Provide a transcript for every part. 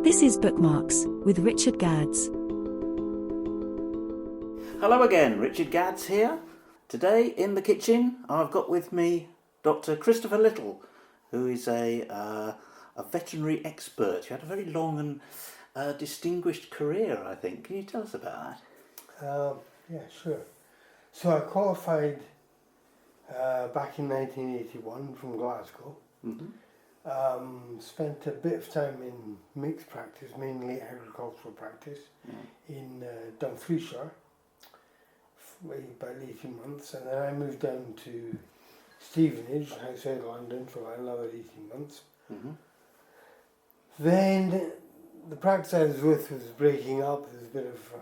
This is Bookmarks with Richard Gadds. Hello again, Richard Gadds here. Today in the kitchen I've got with me Dr. Christopher Little, who is a veterinary expert. You had a very long and distinguished career, I think. Can you tell us about that? Yeah, sure. So I qualified back in 1981 from Glasgow. Mm-hmm. Spent a bit of time in mixed practice, mainly agricultural practice, in Dumfriesshire for about 18 months, and then I moved down to Stevenage, outside London, for another 18 months. Mm-hmm. Then the practice I was with was breaking up. There was a bit of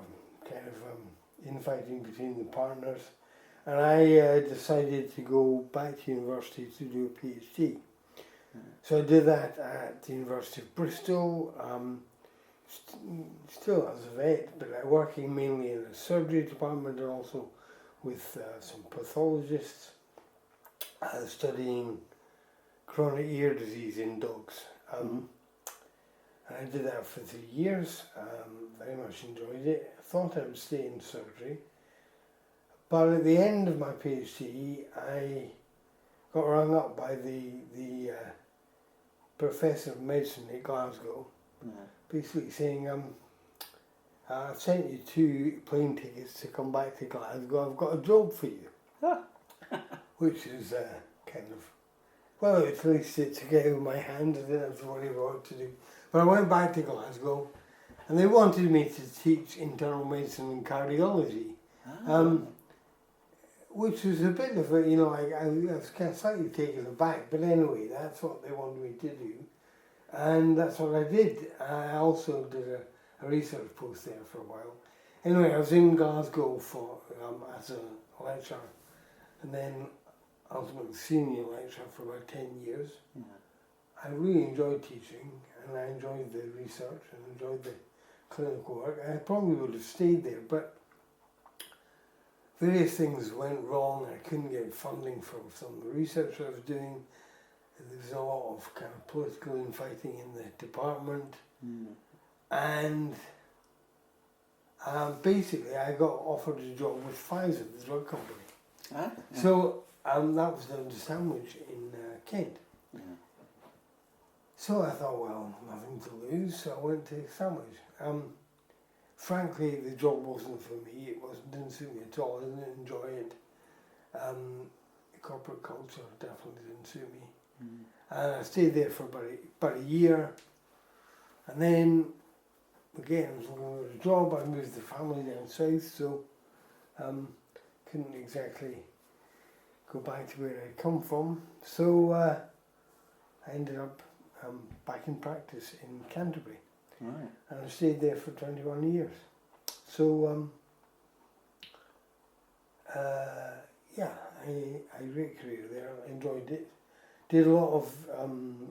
infighting between the partners, and I decided to go back to university to do a PhD. So I did that at the University of Bristol, still as a vet, but working mainly in the surgery department and also with some pathologists, studying chronic ear disease in dogs. And I did that for 3 years, very much enjoyed it. I thought I would stay in surgery, but at the end of my PhD I got rung up by the professor of medicine at Glasgow, basically saying, I've sent you 2 plane tickets to come back to Glasgow, I've got a job for you. Which is kind of, well, at least it took it out of my hand, I didn't have to worry about what to do. But I went back to Glasgow, and they wanted me to teach internal medicine and cardiology. Which was a bit of a, I was kind of slightly taken aback, but anyway, that's what they wanted me to do, and that's what I did. I also did a research post there for a while. Anyway, I was in Glasgow for as a lecturer, and then ultimately senior lecturer for about 10 years. Yeah. I really enjoyed teaching, and I enjoyed the research, and enjoyed the clinical work. I probably would have stayed there, but various things went wrong. I couldn't get funding from some of the research I was doing. There was a lot of kind of political infighting in the department. And basically I got offered a job with Pfizer, the drug company. So that was down to Sandwich in Kent. Yeah. So I thought, well, nothing to lose, so I went to Sandwich. Frankly, the job wasn't for me. It didn't suit me at all. I didn't enjoy it. The corporate culture definitely didn't suit me. And I stayed there for about a year. And then, again, I was looking for a job. I moved the family down south, so couldn't exactly go back to where I'd come from. So I ended up back in practice in Canterbury. Right. And I stayed there for 21 years. So, I had a great career there. I enjoyed it. Did a lot of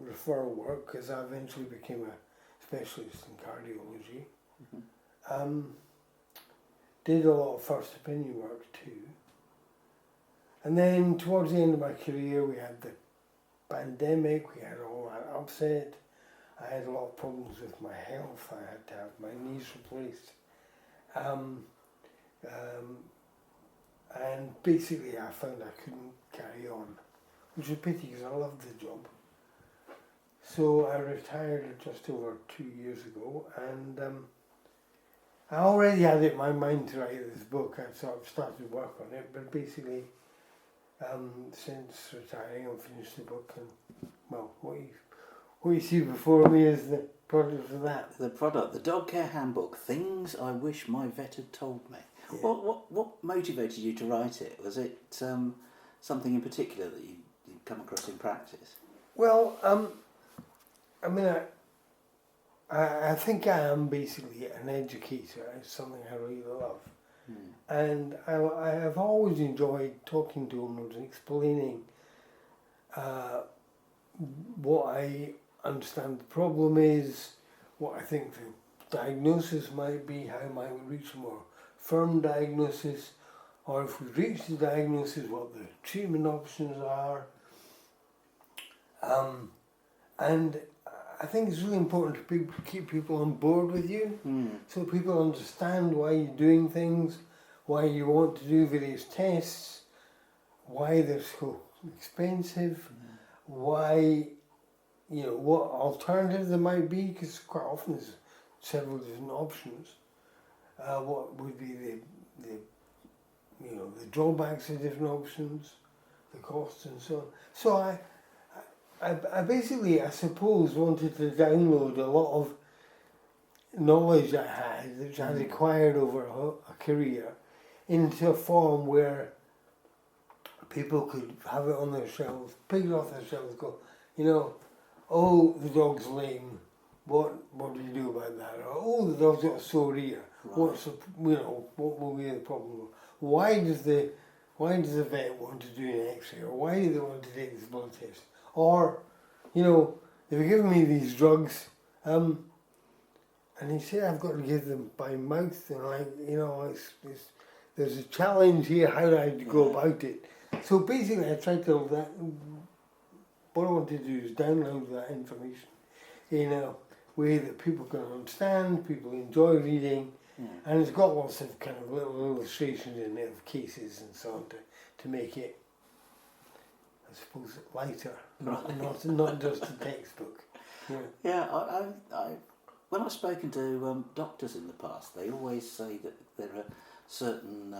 referral work because I eventually became a specialist in cardiology. Did a lot of first opinion work too. And then towards the end of my career, we had the pandemic, we had all that upset. I had a lot of problems with my health. I had to have my knees replaced. And basically I found I couldn't carry on, which is a pity because I loved the job. So I retired just over 2 years ago, and I already had it in my mind to write this book. I sort of started work on it, but basically since retiring I've finished the book, and well, what you see before me is the product of that. The product, the Dog Care Handbook, Things I Wish My Vet Had Told Me. Yeah. What motivated you to write it? Was it something in particular that you'd come across in practice? Well, I think I am basically an educator. It's something I really love. And I have always enjoyed talking to owners and explaining what I understand the problem is, what I think the diagnosis might be, how might we reach a more firm diagnosis, or if we reach the diagnosis, what the treatment options are. And I think it's really important to keep people on board with you, so people understand why you're doing things, why you want to do various tests, why they're so expensive, why, what alternatives there might be, because quite often there's several different options. What would be the drawbacks of different options, the costs and so on. So I basically, I suppose, wanted to download a lot of knowledge I had, which I'd acquired over a career, into a form where people could have it on their shelves, pick it off their shelves, go, oh, the dog's lame. What do you do about that? Or, oh, the dog's got a sore ear. Right. What will be the problem? Why does the vet want to do an X-ray? Or why do they want to take this blood test? Or, they've given me these drugs, and he said I've got to give them by mouth, and there's a challenge here. How do I go about it? So basically, I tried to what I want to do is download that information in a way that people can understand, people enjoy reading, and it's got lots of kind of little illustrations in it of cases and so on to make it, I suppose, lighter, not just a textbook. Yeah, I when I've spoken to doctors in the past, they always say that there are certain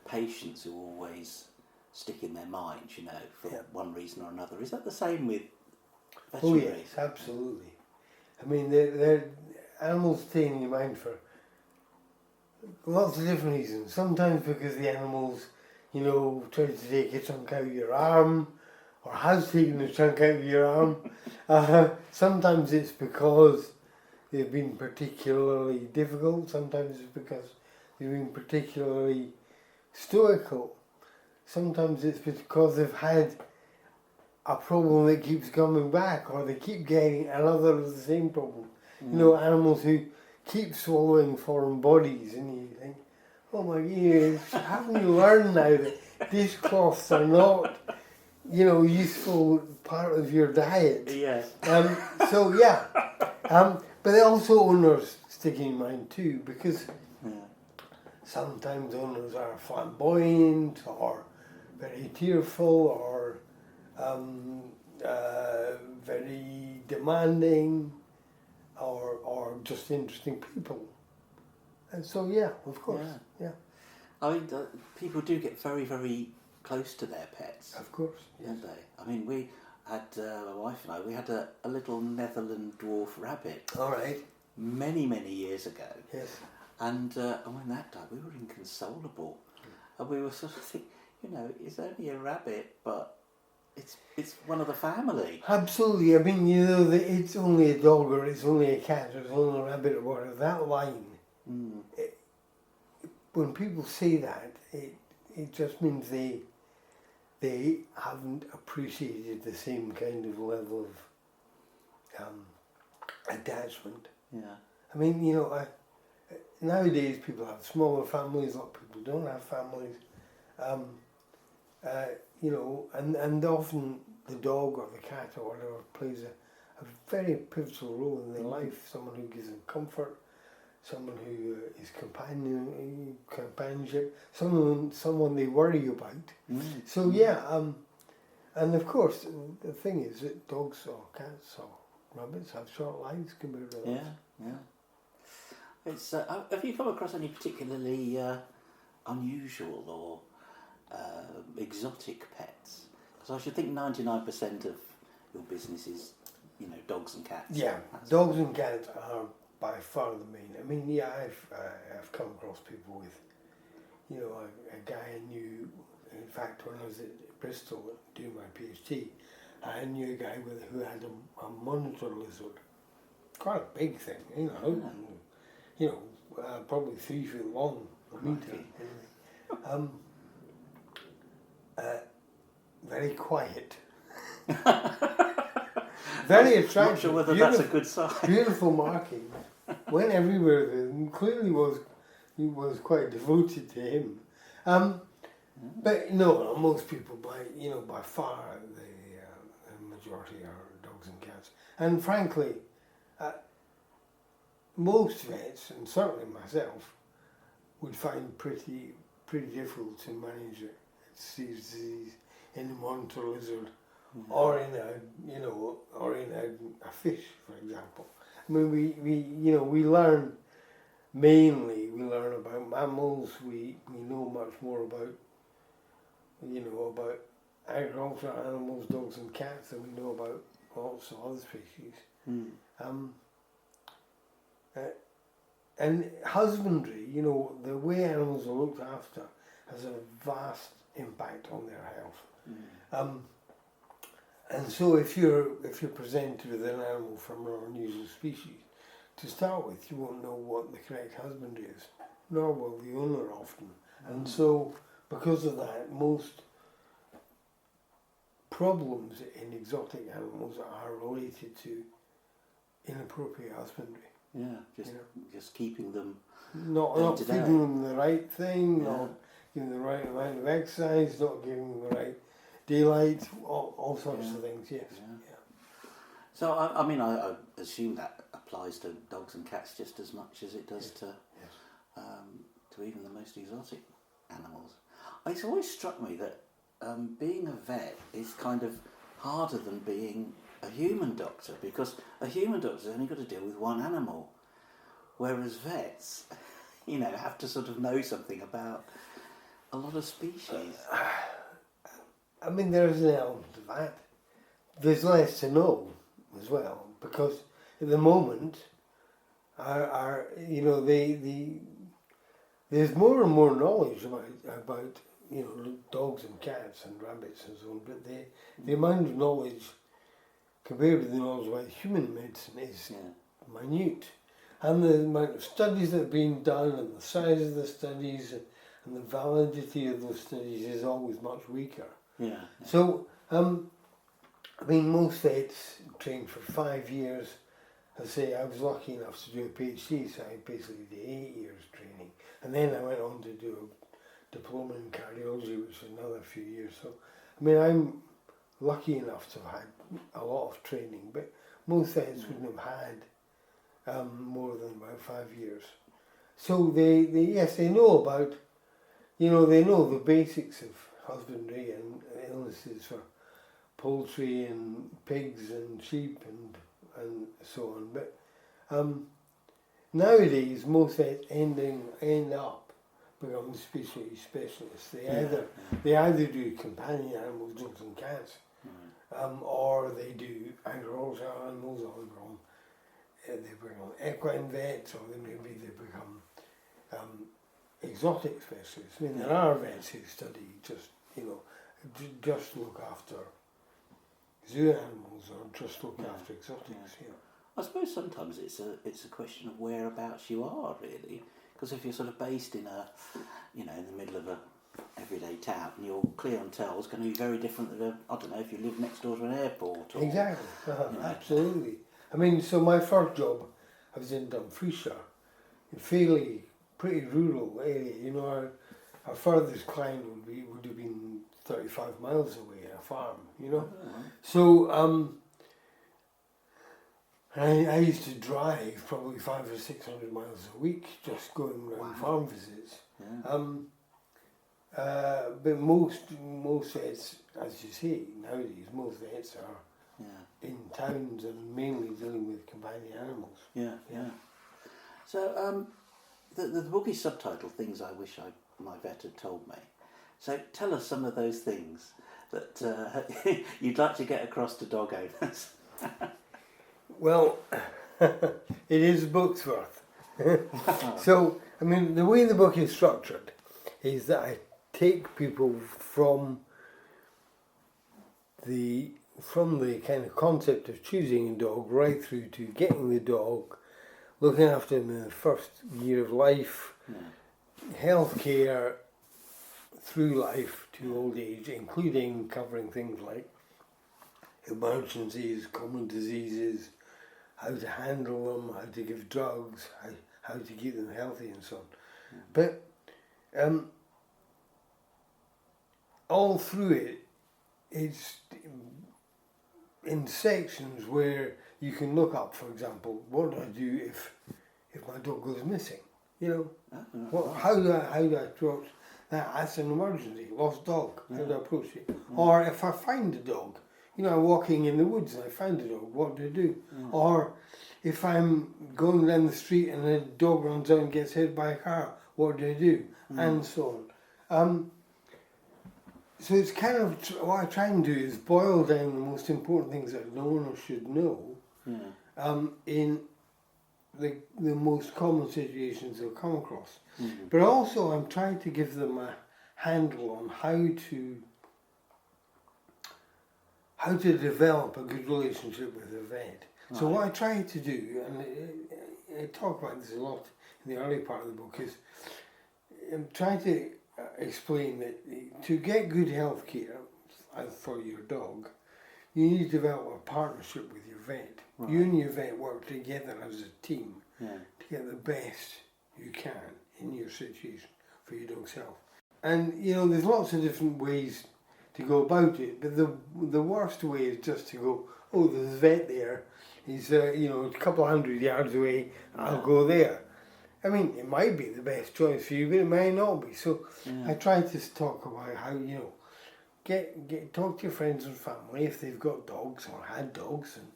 patients who always stick in their minds, for one reason or another. Is that the same with veterinary? Oh yes, absolutely. I mean, they're animals stay in your mind for lots of different reasons. Sometimes because the animals, tried to take a chunk out of your arm, or has taken a chunk out of your arm. Sometimes it's because they've been particularly difficult. Sometimes it's because they've been particularly stoical. Sometimes it's because they've had a problem that keeps coming back, or they keep getting another of the same problem. Animals who keep swallowing foreign bodies, and you think, oh my goodness, haven't you learned now that dishcloths are not, useful part of your diet? Yes. But also owners stick in mind too, because sometimes owners are flamboyant, or very tearful, or very demanding, or just interesting people. And so, of course, I mean, people do get very, very close to their pets. Of course, don't they? I mean, we had, my wife and I, we had a little Netherland dwarf rabbit. All right. Many, many years ago. Yes. And when that died, we were inconsolable. And we were sort of thinking, it's only a rabbit, but it's one of the family. Absolutely. I mean, it's only a dog, or it's only a cat, or it's only a rabbit, or whatever. That line, when people say that, it just means they haven't appreciated the same kind of level of attachment. Yeah. I mean, nowadays people have smaller families. A lot of people don't have families. And often the dog or the cat or whatever plays a very pivotal role in their life. Someone who gives them comfort, someone who is companionship, someone they worry about. So and of course the thing is that dogs or cats or rabbits have short lives compared to us. Yeah. It's have you come across any particularly unusual or exotic pets? Because I should think 99% of your business is, dogs and cats. Yeah, dogs and cats are by far the main. I mean, I've come across people with, a guy I knew. In fact, when I was at Bristol doing my PhD, I knew a guy who had a monitor lizard, quite a big thing, probably 3 feet long, a metre. Very quiet. Very attractive. Not sure whether that's a good sign. Beautiful marking. Went everywhere with him. Clearly he was quite devoted to him. But no, most people by far the majority are dogs and cats. And frankly, most vets, and certainly myself, would find pretty difficult to manage a disease in a monitor lizard, or in a fish, for example. I mean, we learn about mammals. We know much more about agricultural animals, dogs and cats, than we know about lots of other species. And husbandry, the way animals are looked after has a vast impact on their health. And so if you're presented with an animal from an unusual species, to start with, you won't know what the correct husbandry is, nor will the owner often. And so, because of that, most problems in exotic animals are related to inappropriate husbandry. Yeah, just keeping them. Not feeding them the right thing, not giving them the right amount of exercise, not giving them the right daylight, all sorts of things. Yes. Yeah. So I assume that applies to dogs and cats just as much as it does to even the most exotic animals. It's always struck me that being a vet is kind of harder than being a human doctor, because a human doctor's only got to deal with one animal, whereas vets, have to sort of know something about a lot of species. I mean, there is an element of that. There's less to know as well, because at the moment, there's more and more knowledge about dogs and cats and rabbits and so on, but the amount of knowledge compared with the knowledge about human medicine is minute. And the amount of studies that have been done and the size of the studies and the validity of those studies is always much weaker. So, most vets train for 5 years. I say I was lucky enough to do a PhD, so I basically did 8 years training. And then I went on to do a diploma in cardiology, which was another few years. So, I'm lucky enough to have had a lot of training, but most vets wouldn't have had more than about 5 years. So they know about, they know the basics of husbandry and illnesses for poultry and pigs and sheep and so on. But nowadays most vets end up becoming species specialists. They either do companion animals, dogs and cats, or they do agricultural animals, or they become equine vets, or they become exotic specialists. There are vets who study just look after zoo animals or just look after exotics. I suppose sometimes it's a question of whereabouts you are, really, because if you're sort of based in in the middle of a everyday town, and your clientele is going to be very different than if you live next door to an airport. Or, exactly, absolutely. So my first job, I was in Dumfriesshire, a pretty rural area. Our furthest client would have been 35 miles away at a farm. So I used to drive probably 500 or 600 miles a week, just going around farm visits. But most vets, as you say, nowadays most vets are in towns and mainly dealing with companion animals. So the book is subtitled "Things I Wish My Vet Had Told Me." So tell us some of those things that you'd like to get across to dog owners. Well, it is a book's worth. So, the way the book is structured is that I take people from the kind of concept of choosing a dog right through to getting the dog, looking after them in the first year of life, health care through life to old age, including covering things like emergencies, common diseases, how to handle them, how to give drugs, how to keep them healthy and so on. But all through it, it's in sections where you can look up, for example, what do I do if my dog goes missing? You know, how do I approach that? That's an emergency, lost dog. How do I approach it? Or if I find a dog, you know, I'm walking in the woods and I find a dog, what do I do? Or if I'm going down the street and a dog runs out and gets hit by a car, what do I do? And so on. So it's kind of, what I try and do is boil down the most important things that an owner should know in the most common situations they'll come across. But also I'm trying to give them a handle on how to develop a good relationship with their vet. Right. So what I try to do, and I talk about this a lot in the early part of the book, is I'm trying to explain that to get good health care for your dog, you need to develop a partnership with your vet. Right. You and your vet work together as a team to get the best you can in your situation for your dog's health. And you know, there's lots of different ways to go about it, but the worst way is just to go, oh, there's a vet there, he's you know, a couple of 100 yards away, I'll go there. I mean, it might be the best choice for you, but it may not be. So I try to talk about how, you know, talk to your friends and family if they've got dogs or had dogs, and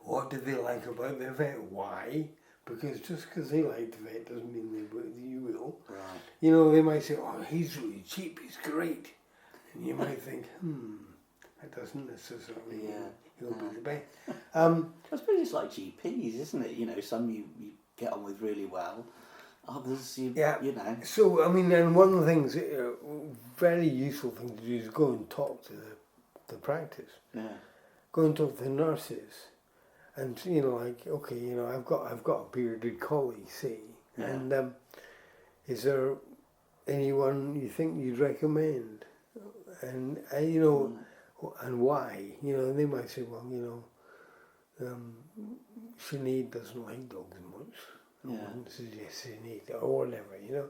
what do they like about their vet? Why? Because just because they like the vet doesn't mean you will. Right. You know, they might say, oh, he's really cheap, he's great. And you might think, that doesn't necessarily mean he'll be the best. I suppose it's like GPs, isn't it? You know, some you get on with really well, others you know. So, I mean, and one of the things, very useful thing to do is go and talk to the practice. Yeah. Go and talk to the nurses. And, you know, like, okay, you know, I've got a bearded collie, say, and is there anyone you think you'd recommend? And you know, and why? You know, they might say, well, you know, Sinead doesn't like dogs much. I wouldn't suggest Sinead or whatever, you know.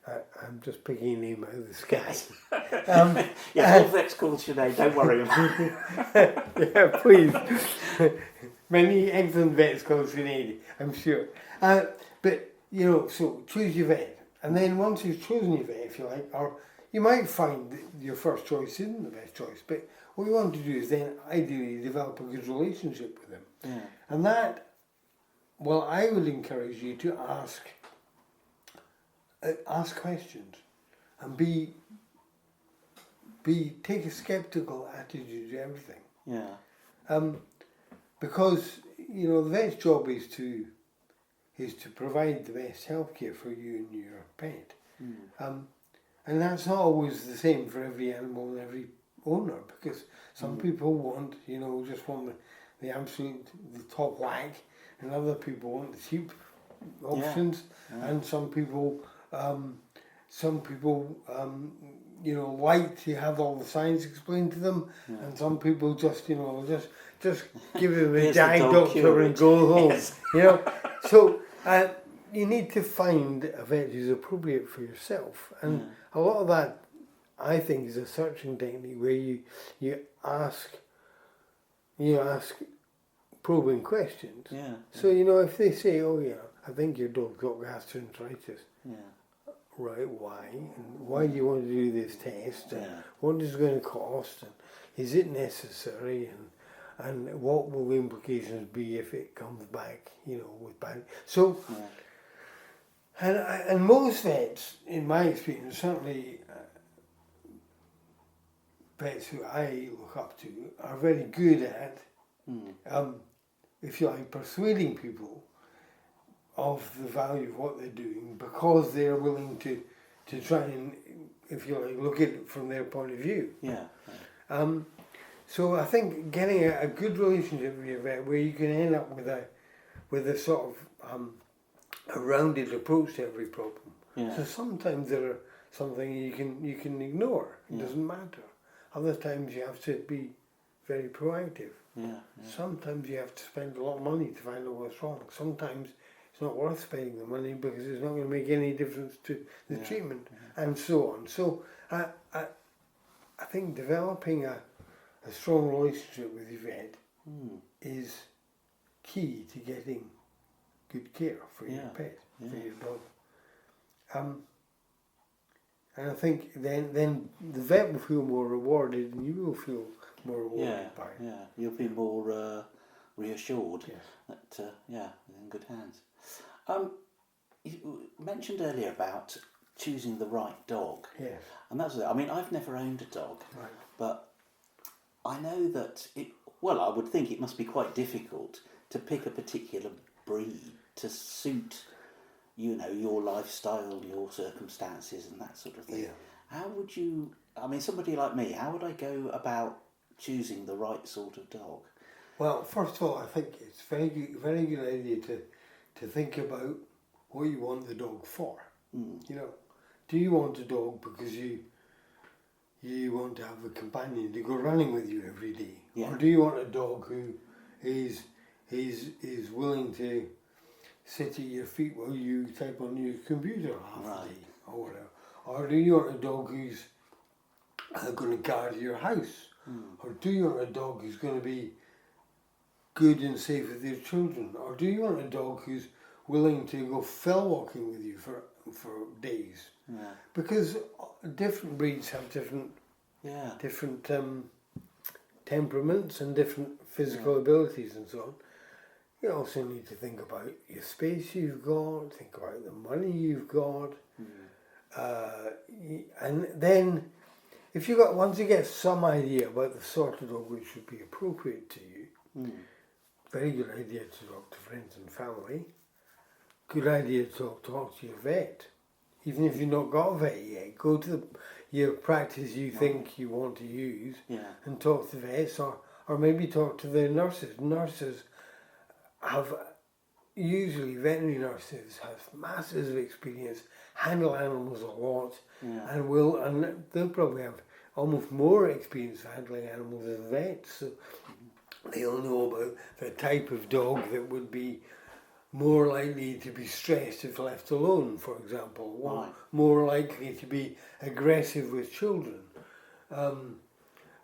Right. I'm just picking a name out of the sky. All vets called Sinead, don't worry about it. Yeah, please. Many excellent vets called Sinead, I'm sure. But, you know, so choose your vet. And then once you've chosen your vet, if you like, or you might find that your first choice isn't the best choice, but what you want to do is then ideally develop a good relationship with them. Yeah. And that, well, I would encourage you to ask questions and take a skeptical attitude to everything. Yeah. Because, you know, the vet's job is to provide the best healthcare for you and your pet. And that's not always the same for every animal and every owner, because some people want, you know, just want the absolute, the top whack, and other people want the cheap options, and some people, you know, like to have all the science explained to them, and some people just, you know, just give them a giant doctor and go home. Yes. You know, so you need to find a vet who's appropriate for yourself, and a lot of that, I think, is a searching technique where you ask probing questions. Yeah. So, you know, if they say, oh yeah, I think your dog's got gastroenteritis. Yeah. Right, why? And why do you want to do this test? And what is it going to cost? And is it necessary? And what will the implications be if it comes back, you know, with bad... So, and most vets, in my experience, certainly vets who I look up to, are very good at, if you like, persuading people of the value of what they're doing, because they're willing to try and, if you like, look at it from their point of view. Yeah. So I think getting a good relationship with your vet, where you can end up with a sort of a rounded approach to every problem. Yeah. So sometimes there are something you can ignore. It doesn't matter. Other times you have to be very proactive. Yeah. Sometimes you have to spend a lot of money to find out what's wrong. Sometimes it's not worth spending the money because it's not going to make any difference to the treatment, and so on. So I think developing a strong relationship with your vet is key to getting good care for your pet, for your dog. And I think then the vet will feel more rewarded, and you will feel more rewarded by it. Yeah, you'll be more reassured that you're in good hands. You mentioned earlier about choosing the right dog. Yes. And that's it. I mean, I've never owned a dog, Right. but I know that I would think it must be quite difficult to pick a particular breed to suit, your lifestyle, your circumstances and that sort of thing. Yeah. How would you, somebody like me, how would I go about choosing the right sort of dog? Well, first of all, I think it's very good idea to think about what you want the dog for. Do you want a dog because you want to have a companion to go running with you every day, or do you want a dog who is willing to sit at your feet while you type on your computer half the day, or whatever? Or do you want a dog who's going to guard your house, or do you want a dog who's going to be good and safe with your children, or do you want a dog who's willing to go fell walking with you for days? Because different breeds have different temperaments and different physical abilities and so on. You also need to think about your space you've got, think about the money you've got, and then once you get some idea about the sort of dog which would be appropriate to you, very good idea to talk to friends and family. Good idea to talk to your vet. Even if you've not got a vet yet, go to your practice you think you want to use and talk to vets, or maybe talk to the nurses. Nurses veterinary nurses have masses of experience, handle animals a lot, and they'll probably have almost more experience handling animals than vets. So they'll know about the type of dog that would be more likely to be stressed if left alone, for example, more likely to be aggressive with children,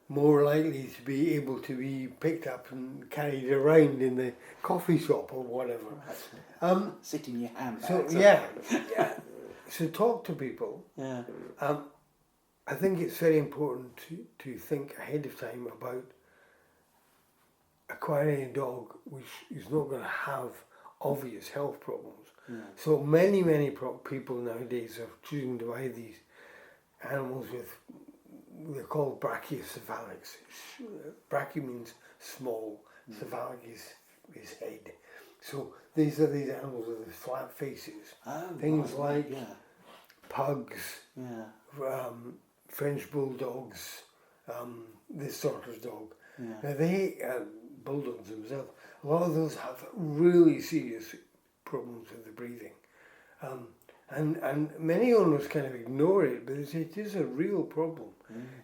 more likely to be able to be picked up and carried around in the coffee shop or whatever. Sit in your hand. So talk to people. I think it's very important to think ahead of time about acquiring a dog which is not going to have obvious health problems. So many people nowadays are choosing to buy these animals with, they're called brachiocephalics. Brachio means small, cephalic is head. So these are these animals with flat faces. Things like pugs, French bulldogs, this sort of dog. Now they, bulldogs themselves, a lot of those have really serious problems with the breathing. And many owners kind of ignore it, but it is a real problem.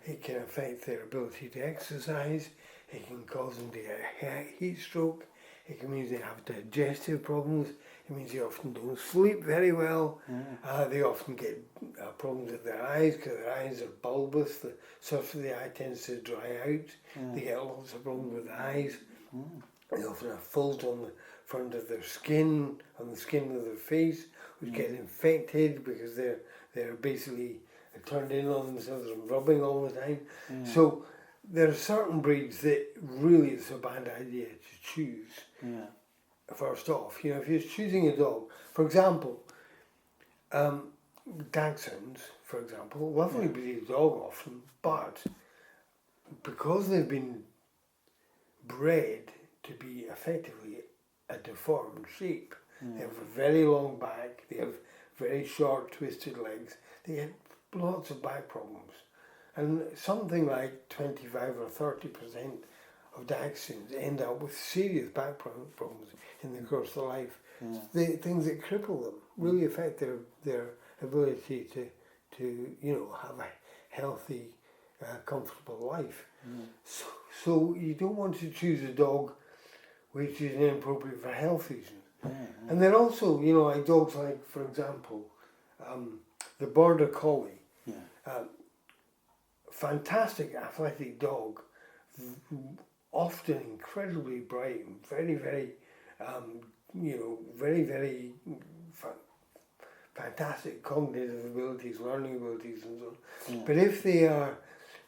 It can affect their ability to exercise, it can cause them to get a heat stroke, it can mean they have digestive problems, it means they often don't sleep very well, they often get problems with their eyes because their eyes are bulbous, the surface of the eye tends to dry out, they get lots of problems with the eyes, they often have folds on the front of their skin, on the skin of their face, which get infected because they're basically turned in on themselves and rubbing all the time. So there are certain breeds that really it's a bad idea to choose. First off, if you're choosing a dog, for example, Dachshunds, for example, lovely breed of dog often, but because they've been bred to be effectively a deformed shape, they have a very long back, they have very short twisted legs, they get lots of back problems. And something like 25 or 30% of Dachshunds end up with serious back problems in the course of their life. Things that cripple them, really affect their ability to have a healthy, comfortable life. So you don't want to choose a dog which is inappropriate for health reasons. And then also, like dogs like, for example, the Border Collie. Fantastic athletic dog, often incredibly bright and very, very, very, very fantastic cognitive abilities, learning abilities and so on. Yeah. But if they are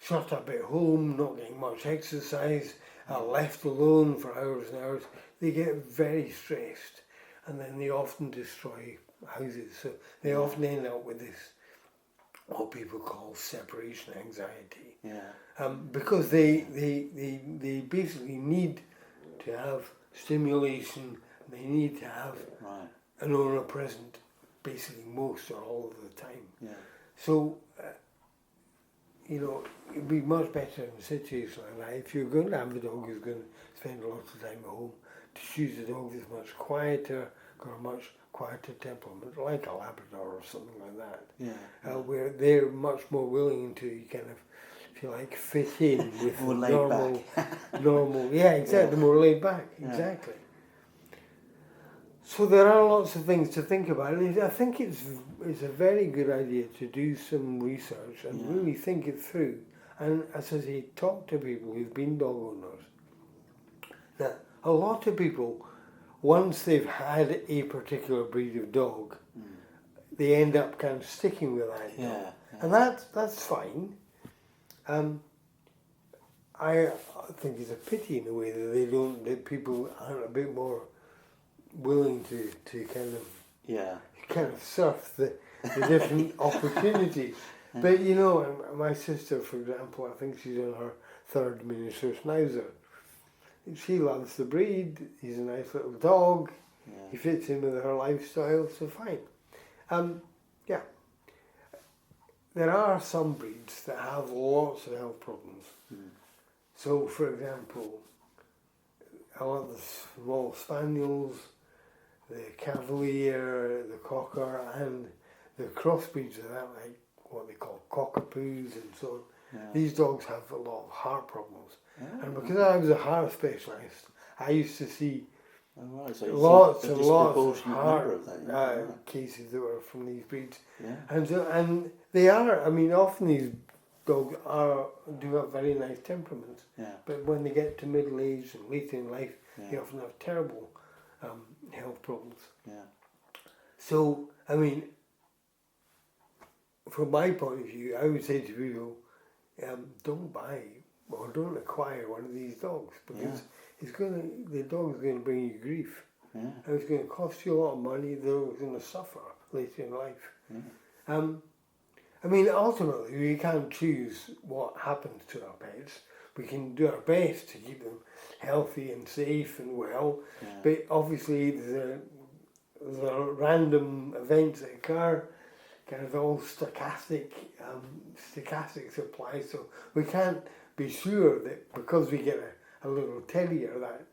shut up at home, not getting much exercise, are left alone for hours and hours, they get very stressed, and then they often destroy houses. So they often end up with this, what people call separation anxiety. Yeah. Because they basically need to have stimulation, they need to have Right. an owner present basically most or all of the time. Yeah. So, it'd be much better in a situation like that if you're going to have a dog who's going to spend a lot of time at home, to choose a dog that's much quieter, got a much quieter temperament, like a Labrador or something like that. Yeah. Where they're much more willing to kind of, if you like, fit in with More laid normal, back. normal. Yeah, exactly. Yeah. More laid back. Yeah. Exactly. So there are lots of things to think about. And I think it's a very good idea to do some research and really think it through. And as I say, talk to people who've been dog owners. Now, a lot of people, once they've had a particular breed of dog, they end up kind of sticking with that dog. Yeah. And that's fine. I think it's a pity in a way that people aren't a bit more willing to kind of surf the different opportunities. But my sister, for example, I think she's on her third miniature schnauzer. She loves the breed. He's a nice little dog. Yeah. He fits in with her lifestyle, so fine. There are some breeds that have lots of health problems. So, for example, a lot of the small spaniels, the Cavalier, the Cocker, and the crossbreeds of that, like what they call cockapoos and so on. Yeah. These dogs have a lot of heart problems. Oh. And because I was a heart specialist, I used to see Oh, right. So lots a and lots of disproportionate heart number of them. cases that were from these breeds. Yeah. And they are, often these dogs do have very nice temperaments, Yeah. but when they get to middle age and later in life, they Yeah. often have terrible health problems. Yeah. So, from my point of view, I would say to people, don't buy or don't acquire one of these dogs, because the dog's going to bring you grief. Yeah. And it's going to cost you a lot of money. They're going to suffer later in life. Yeah. Ultimately, we can't choose what happens to our pets. We can do our best to keep them healthy and safe and well. Yeah. But obviously, the random events that occur, kind of all stochastic supply. So we can't be sure that because we get a little terrier that,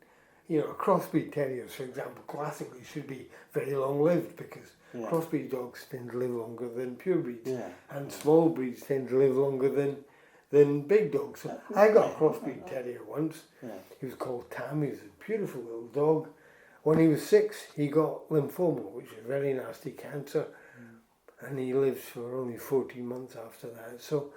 a crossbreed terriers, for example, classically should be very long-lived, because crossbreed dogs tend to live longer than pure breeds, and small breeds tend to live longer than big dogs. So I got a crossbreed terrier once. He was called Tam. He was a beautiful little dog. When he was 6, he got lymphoma, which is a very nasty cancer, and he lived for only 14 months after that. So,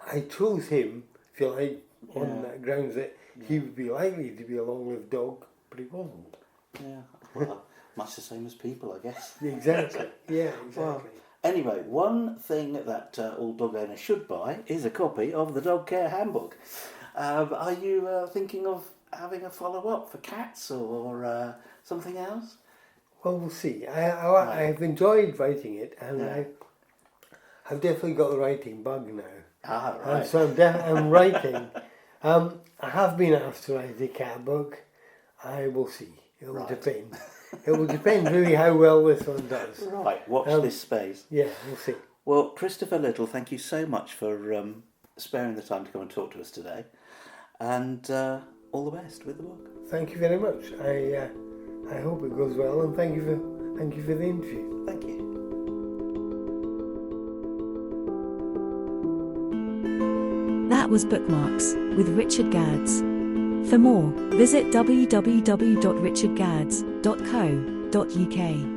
I chose him, if you like, on that grounds that he would be likely to be a long-lived dog, but he wasn't. Yeah. Well, much the same as people, I guess. Exactly. Yeah, exactly. Well, anyway, one thing that all dog owners should buy is a copy of the Dog Care Handbook. Are you thinking of having a follow-up for cats or something else? Well, we'll see. I've enjoyed writing it, and I've definitely got the writing bug now. Ah, right. So I'm writing. I have been asked to write a cat book. I will see. It will depend. It will depend really how well this one does. Right, watch this space. Yeah, we'll see. Well, Christopher Little, thank you so much for sparing the time to come and talk to us today. And all the best with the book. Thank you very much. I hope it goes well, and thank you for the interview. Thank you. That was Bookmarks with Richard Gadds. For more, visit www.richardgadds.co.uk.